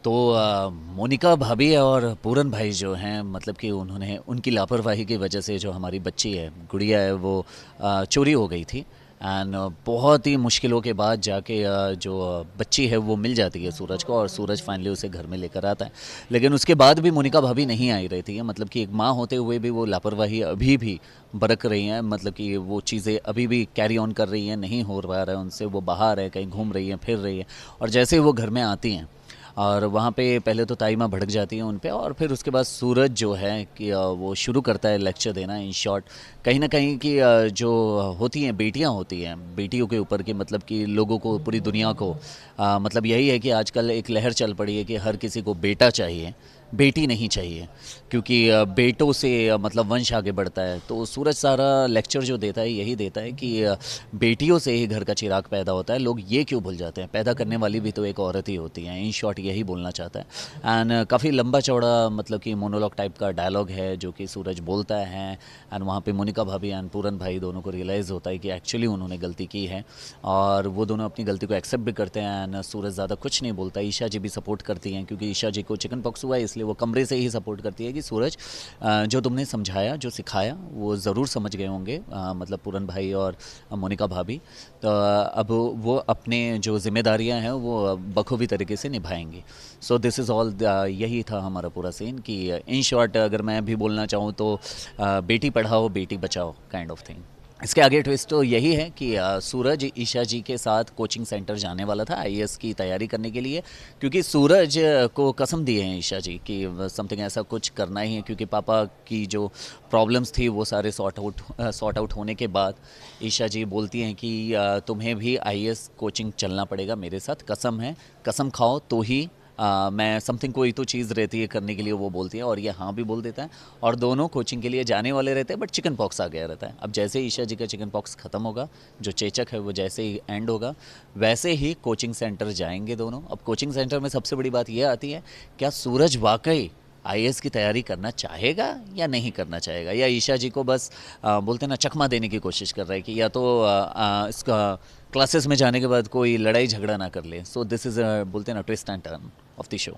तो मोनिका भाभी और पूरन भाई जो हैं मतलब कि उन्होंने उनकी लापरवाही की वजह से जो हमारी बच्ची है गुड़िया है वो चोरी हो गई थी। एंड बहुत ही मुश्किलों के बाद जाके जो बच्ची है वो मिल जाती है सूरज को और सूरज फाइनली उसे घर में लेकर आता है। लेकिन उसके बाद भी मोनिका भाभी नहीं आई रही थी, मतलब कि एक माँ होते हुए भी वो लापरवाही अभी भी बरत रही हैं, मतलब कि वो चीज़ें अभी भी कैरी ऑन कर रही हैं, नहीं हो पा रहा है उनसे, वो बाहर है, कहीं घूम रही हैं, फिर रही है। और जैसे ही वो घर में आती हैं और वहाँ पे पहले तो ताई माँ भड़क जाती है उन पे, और फिर उसके बाद सूरज जो है कि वो शुरू करता है लेक्चर देना। इन शॉर्ट कहीं ना कहीं कि जो होती हैं बेटियाँ होती हैं, बेटियों के ऊपर की मतलब कि लोगों को, पूरी दुनिया को मतलब यही है कि आजकल एक लहर चल पड़ी है कि हर किसी को बेटा चाहिए, बेटी नहीं चाहिए, क्योंकि बेटों से मतलब वंश आगे बढ़ता है। तो सूरज सारा लेक्चर जो देता है यही देता है कि बेटियों से ही घर का चिराग पैदा होता है। लोग ये क्यों भूल जाते हैं, पैदा करने वाली भी तो एक औरत ही होती है। इन शॉर्ट यही बोलना चाहता है। एंड काफ़ी लंबा चौड़ा मतलब कि मोनोलॉग टाइप का डायलॉग है जो कि सूरज बोलता है। एंड वहाँ पे मोनिका भाभी एंड पूरन भाई दोनों को रियलाइज़ होता है कि एक्चुअली उन्होंने गलती की है, और वो दोनों अपनी गलती को एक्सेप्ट भी करते हैं। एंड सूरज ज़्यादा कुछ नहीं बोलता। ईशा जी भी सपोर्ट करती हैं, क्योंकि ईशा जी को चिकन पॉक्स हुआ है, इसलिए वो कमरे से ही सपोर्ट करती है कि सूरज जो तुमने समझाया, जो सिखाया, वो ज़रूर समझ गए होंगे, मतलब पूरन भाई और मोनिका भाभी। तो अब वो अपने जो जिम्मेदारियां हैं वो बखूबी तरीके से निभाएंगी। सो दिस इज़ ऑल, यही था हमारा पूरा सीन कि इन शॉर्ट अगर मैं भी बोलना चाहूँ तो Beti Padhao Beti Bachao kind of thing. इसके आगे ट्विस्ट तो यही है कि सूरज ईशा जी के साथ कोचिंग सेंटर जाने वाला था आईएएस की तैयारी करने के लिए, क्योंकि सूरज को कसम दिए हैं ईशा जी कि समथिंग ऐसा कुछ करना ही है, क्योंकि पापा की जो प्रॉब्लम्स थी वो सारे सॉर्ट आउट होने के बाद ईशा जी बोलती हैं कि तुम्हें भी आईएएस कोचिंग चलना पड़ेगा मेरे साथ, कसम है, कसम खाओ तो ही मैं समथिंग, कोई तो चीज़ रहती है करने के लिए, वो बोलती है, और ये हाँ भी बोल देता है। और दोनों कोचिंग के लिए जाने वाले रहते हैं, बट चिकन पॉक्स आ गया रहता है। अब जैसे ही ईशा जी का चिकन पॉक्स ख़त्म होगा, जो चेचक है वो जैसे ही एंड होगा, वैसे ही कोचिंग सेंटर जाएंगे दोनों। अब कोचिंग सेंटर में सबसे बड़ी बात यह आती है, क्या सूरज वाकई आईएएस की तैयारी करना चाहेगा या नहीं करना चाहेगा, या ईशा जी को बस बोलते हैं ना चकमा देने की कोशिश कर रहा है कि या तो इसका क्लासेस में जाने के बाद कोई लड़ाई झगड़ा ना कर ले। सो दिस इज़ बोलते हैं ना twist and turn off the show.